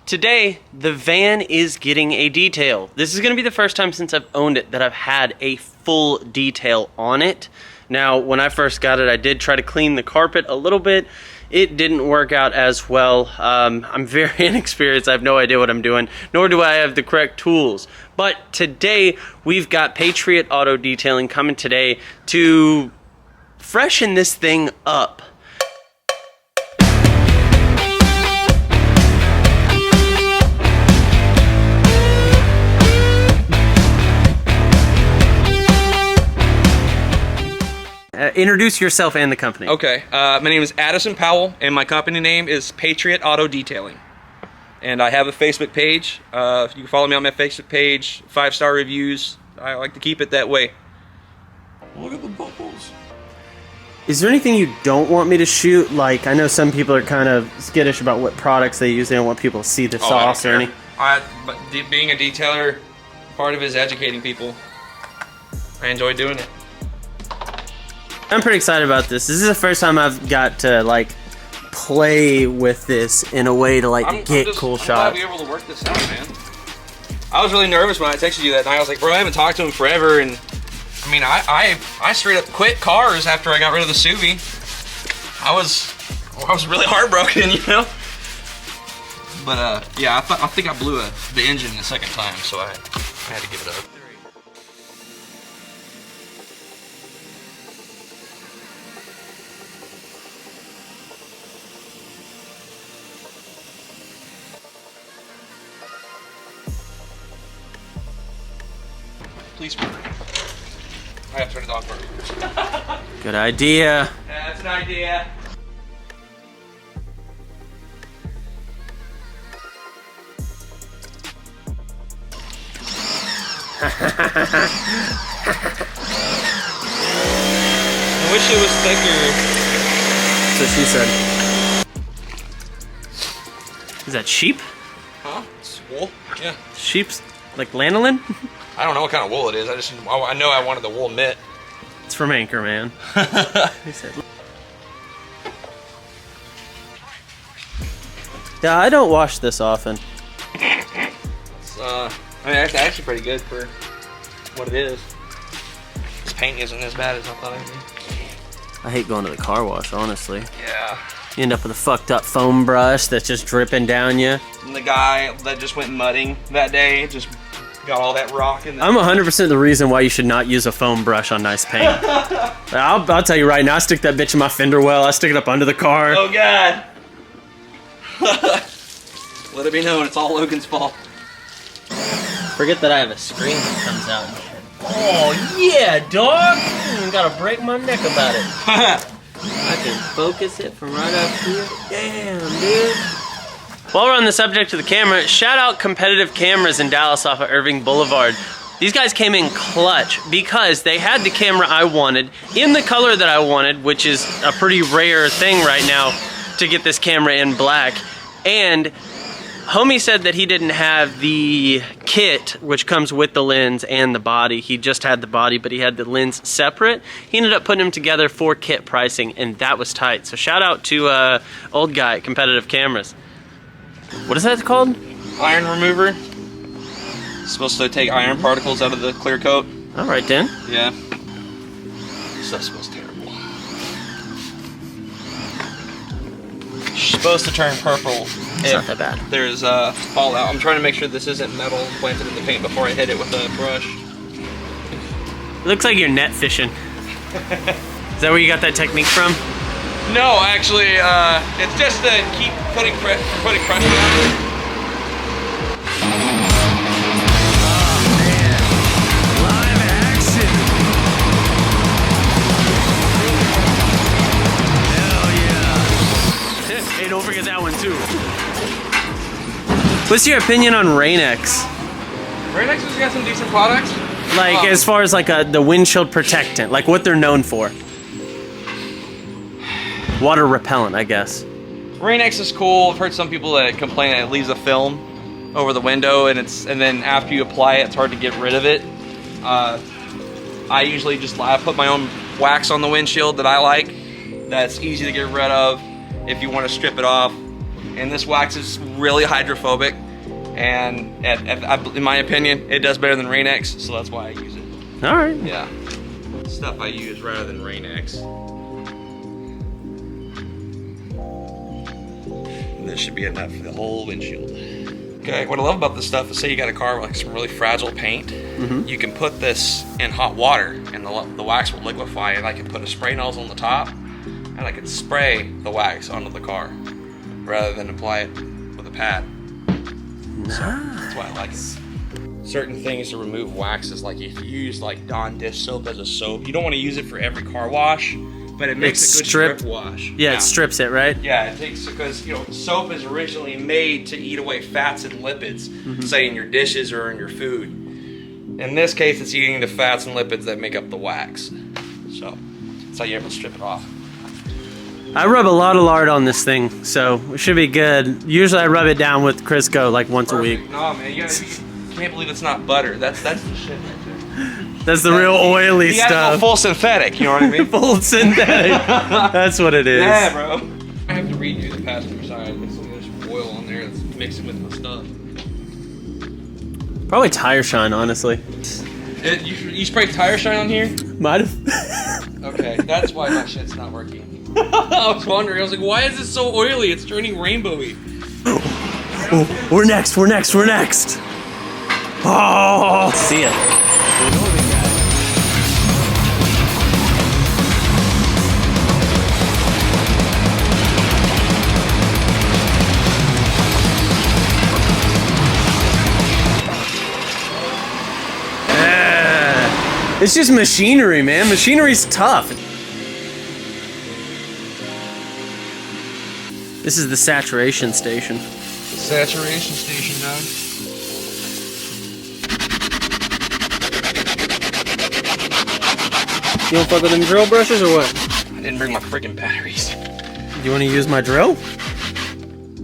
Today, the van is getting a detail. This is gonna be the first time since I've owned it that I've had a full detail on it. Now, when I first got it, I did try to clean the carpet a little bit. It didn't work out as well. I'm very inexperienced. I have no idea what I'm doing, nor do I have the correct tools. But today, we've got Patriot Auto Detailing coming today to freshen this thing up. Introduce yourself and the company. Okay, my name is Addison Powell, and my company name is Patriot Auto Detailing. And I have a Facebook page. You can follow me on my Facebook page. 5-star reviews. I like to keep it that way. Look at the bubbles. Is there anything you don't want me to shoot? Like, I know some people are kind of skittish about what products they use. They don't want people to see the sauce or anything. But being a detailer, part of it is educating people. I enjoy doing it. I'm pretty excited about this. This is the first time I've got to like play with this in a way to like get cool shots. I'm glad we were able to work this out, man. I was really nervous when I texted you that night. I was like, bro, I haven't talked to him forever, and I mean, I straight up quit cars after I got rid of the Subi. I was really heartbroken, you know. But yeah, I think I blew the engine the second time, so I had to give it up. Please. I have to turn it on first. Good idea. Yeah, that's an idea. I wish it was thicker. That's what she said. Is that sheep? Huh? It's wool? Yeah. Sheep's like lanolin? I don't know what kind of wool it is. I know I wanted the wool mitt. It's from Anchor, man. He said. Yeah, I don't wash this often. It's, I mean, it's actually pretty good for what it is. This paint isn't as bad as I thought it would be. I hate going to the car wash, honestly. Yeah. You end up with a fucked up foam brush that's just dripping down you. And the guy that just went mudding that day just got all that rock in there. I'm 100% the reason why you should not use a foam brush on nice paint. I'll tell you right now, I stick that bitch in my fender well. I stick it up under the car. Oh, God. Let it be known, it's all Logan's fault. Forget that I have a screen that comes out. Oh, yeah, dog. I even gotta break my neck about it. I can focus it from right up here. Damn, dude. While we're on the subject of the camera, shout out Competitive Cameras in Dallas off of Irving Boulevard. These guys came in clutch because they had the camera I wanted in the color that I wanted, which is a pretty rare thing right now to get this camera in black. And homie said that he didn't have the kit, which comes with the lens and the body. He just had the body, but he had the lens separate. He ended up putting them together for kit pricing, and that was tight. So shout out to old guy at Competitive Cameras. What is that called? Iron remover. It's supposed to take iron particles out of the clear coat. All right, then. Yeah. Stuff smells terrible. It's supposed to turn purple. It's not that bad. There's fallout. I'm trying to make sure this isn't metal planted in the paint before I hit it with a brush. It looks like you're net fishing. Is that where you got that technique from? No, actually, it's just to keep putting pressure on it. Oh, man. Live action. Hell yeah. Hey, don't forget that one, too. What's your opinion on Rain-X? Rain-X has got some decent products. Like, as far as like the windshield protectant, like what they're known for. Water repellent, I guess. Rain-X is cool. I've heard some people that complain that it leaves a film over the window, and then after you apply it, it's hard to get rid of it. I usually just put my own wax on the windshield that I like. That's easy to get rid of. If you want to strip it off, and this wax is really hydrophobic, and in my opinion, it does better than Rain-X, so that's why I use it. All right. Yeah, stuff I use rather than Rain-X. This should be enough for the whole windshield. Okay, what I love about this stuff is, say you got a car with like some really fragile paint, you can put this in hot water and the wax will liquefy, and I can put a spray nozzle on the top and I can spray the wax onto the car rather than apply it with a pad. Nice. So that's why I like it. Certain things to remove waxes, like if you use like Dawn dish soap as a soap, you don't want to use it for every car wash, but it makes a good strip wash. Yeah, it strips it, right? Yeah, it takes, because you know, soap is originally made to eat away fats and lipids, say in your dishes or in your food. In this case, it's eating the fats and lipids that make up the wax. So that's how you're able to strip it off. I rub a lot of lard on this thing, so it should be good. Usually I rub it down with Crisco like once a week. No, man, you can't believe it's not butter. That's the shit right there. That's the real oily You gotta stuff. go full synthetic, you know what I mean? Full synthetic. That's what it is. Yeah, bro. I have to redo the passenger side. There's oil on there that's mixing with my stuff. Probably tire shine, honestly. You spray tire shine on here? Might have. Okay, that's why my shit's not working. I was wondering. I was like, why is this so oily? It's turning rainbowy. Oh, we're next. We're next. We're next. Oh, see ya. It's just machinery, man. Machinery's tough. This is the saturation station. Saturation station, dog. You don't fuck with them drill brushes or what? I didn't bring my freaking batteries. Do you want to use my drill?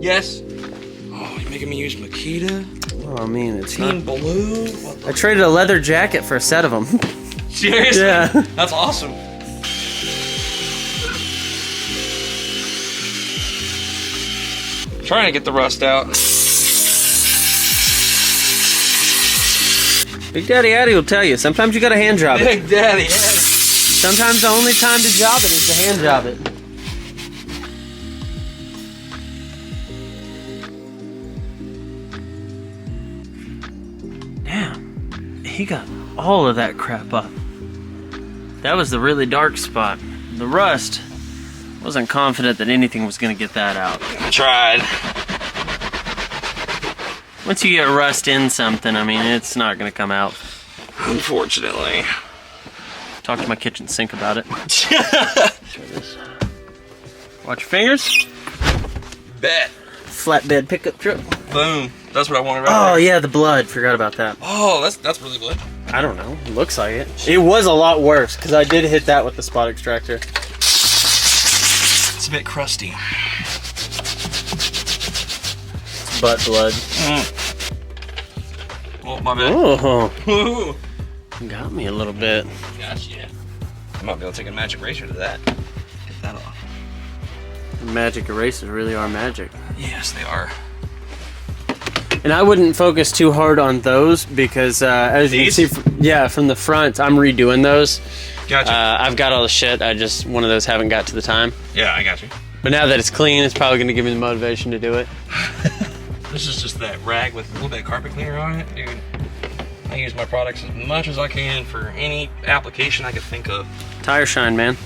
Yes. Oh, you're making me use Makita? Oh, I mean, it's Team not... Blue? What the... I traded a leather jacket for a set of them. Seriously? Yeah. That's awesome. Trying to get the rust out. Big Daddy Addy will tell you, sometimes you gotta hand job it. Big Daddy, yeah. Sometimes the only time to job it is to hand job it. Damn, he got all of that crap up. That was the really dark spot. The rust, wasn't confident that anything was gonna get that out. I tried. Once you get rust in something, I mean, it's not gonna come out. Unfortunately. Talk to my kitchen sink about it. Watch your fingers. Bet. Flatbed pickup truck. Boom. That's what I wanted right Oh there. yeah, the blood. Forgot about that. Oh, that's really good. I don't know. It looks like it. It was a lot worse because I did hit that with the spot extractor. It's a bit crusty. Butt blood. Oh, my bad. Oh, got me a little bit. Gosh, yeah. I might be able to take a magic eraser to that. Get that off. Magic erasers really are magic. Yes, they are. And I wouldn't focus too hard on those because, as you can see, from the front, I'm redoing those. Gotcha. I've got all the shit. I just, one of those haven't got to the time. Yeah, I got you. But now that it's clean, it's probably going to give me the motivation to do it. This is just that rag with a little bit of carpet cleaner on it, dude. I use my products as much as I can for any application I could think of. Tire shine, man.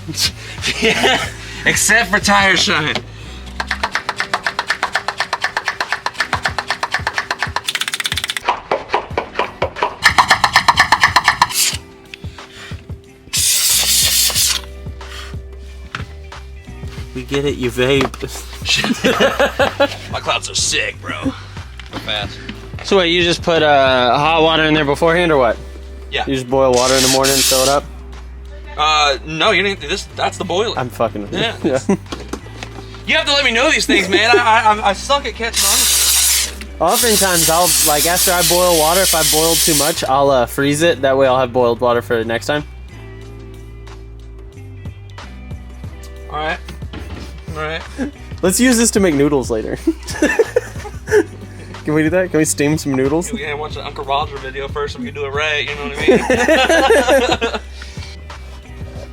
Yeah, except for tire shine. We get it, you vape. My clouds are sick, bro. They're fast. So wait, you just put hot water in there beforehand or what? Yeah. You just boil water in the morning and fill it up? No, you didn't. That's the boiler. I'm fucking with you. Yeah. Yeah. You have to let me know these things, man. I suck at catching on. Oftentimes I'll, like, after I boil water, if I boiled too much, I'll freeze it. That way I'll have boiled water for the next time. Alright. Alright. Let's use this to make noodles later. Can we do that? Can we steam some noodles? We gotta watch the Uncle Roger video first so we can do it right, you know what I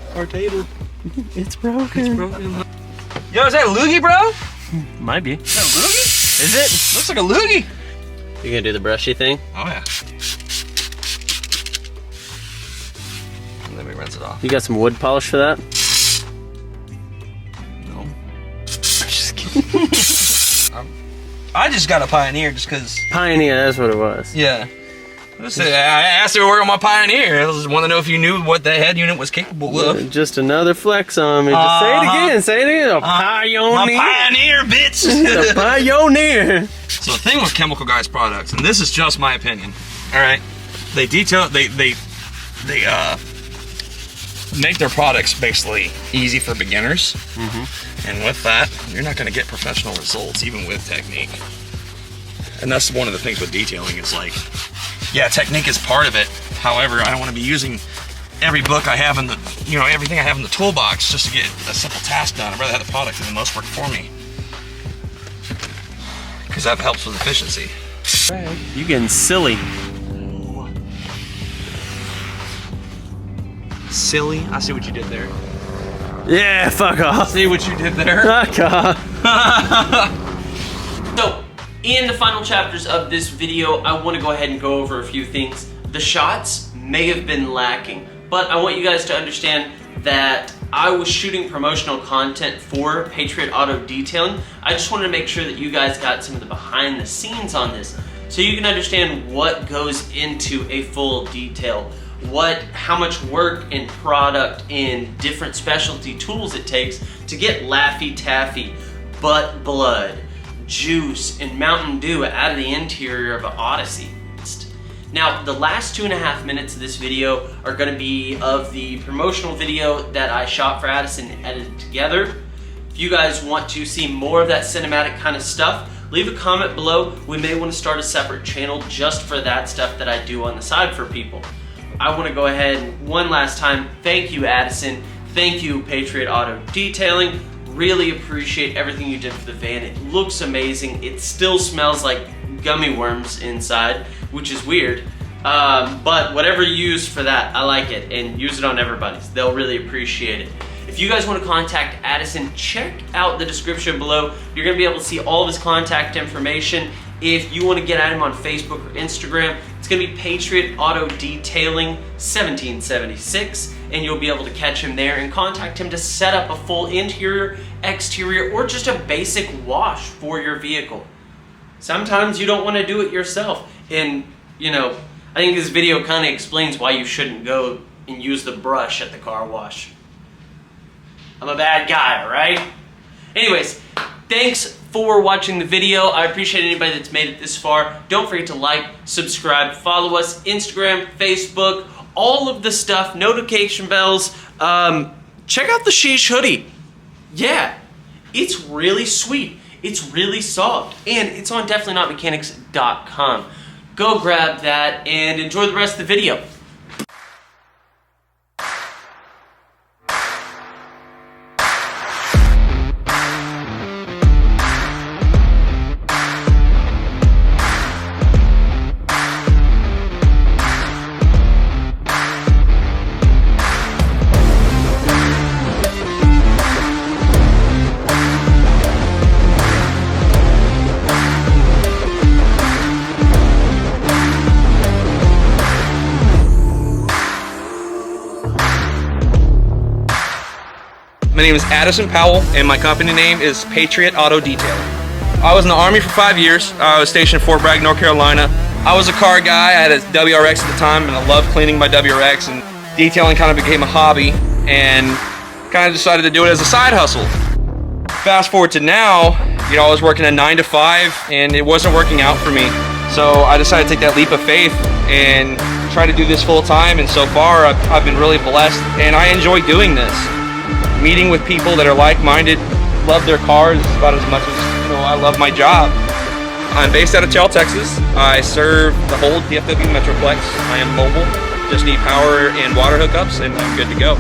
mean? Our table. It's broken. It's broken. Yo, is that a loogie, bro? Might be. Is that a loogie? Is it? Looks like a loogie. You gonna do the brushy thing? Oh yeah. And then we rinse it off. You got some wood polish for that? No. Just kidding. I just got a Pioneer just because. Pioneer, that's what it was. Yeah. I asked her to work on my Pioneer. I just want to know if you knew what the head unit was capable of. Just another flex on me. Just say it again. Say it again. A Pioneer. My Pioneer, bitch. The Pioneer. So the thing with Chemical Guys products, and this is just my opinion, all right? They make their products basically easy for beginners, and with that, you're not going to get professional results even with technique. And that's one of the things with detailing is like, yeah, technique is part of it. However, I don't want to be using every book I have in the, everything I have in the toolbox just to get a simple task done. I'd rather have the product do the most work for me, because that helps with efficiency. You getting silly. Silly? I see what you did there. Yeah, fuck off. See what you did there? Fuck off. So, in the final chapters of this video, I want to go ahead and go over a few things. The shots may have been lacking, but I want you guys to understand that I was shooting promotional content for Patriot Auto Detailing. I just wanted to make sure that you guys got some of the behind the scenes on this, so you can understand what goes into a full detail, how much work and product and different specialty tools it takes to get Laffy Taffy, butt blood, juice, and Mountain Dew out of the interior of an Odyssey. Now, the last 2.5 minutes of this video are going to be of the promotional video that I shot for Addison and edited together. If you guys want to see more of that cinematic kind of stuff, leave a comment below. We may want to start a separate channel just for that stuff that I do on the side for people. I want to go ahead and one last time thank you, Addison. Thank you, Patriot Auto Detailing. Really appreciate everything you did for the van. It looks amazing. It still smells like gummy worms inside, which is weird. But whatever you use for that, I like it, and use it on everybody's. They'll really appreciate it. If you guys want to contact Addison, check out the description below. You're going to be able to see all of his contact information. If you want to get at him on Facebook or Instagram, it's going to be Patriot Auto Detailing 1776, and you'll be able to catch him there and contact him to set up a full interior, exterior, or just a basic wash for your vehicle. Sometimes you don't want to do it yourself, and I think this video kind of explains why you shouldn't go and use the brush at the car wash. I'm a bad guy, right? Anyways, thanks for watching the video. I appreciate anybody that's made it this far. Don't forget to like, subscribe, follow us, Instagram, Facebook, all of the stuff, notification bells. Check out the Sheesh hoodie. Yeah, it's really sweet. It's really soft, and it's on definitely-not-mechanics.com. Go grab that and enjoy the rest of the video. My name is Addison Powell, and my company name is Patriot Auto Detailing. I was in the Army for 5 years. I was stationed in Fort Bragg, North Carolina. I was a car guy. I had a WRX at the time, and I loved cleaning my WRX, and detailing kind of became a hobby, and kind of decided to do it as a side hustle. Fast forward to now, I was working a 9 to 5, and it wasn't working out for me. So I decided to take that leap of faith and try to do this full time, and so far I've been really blessed, and I enjoy doing this. Meeting with people that are like-minded, love their cars about as much as I love my job. I'm based out of Tell, Texas. I serve the whole DFW Metroplex. I am mobile, just need power and water hookups, and I'm good to go.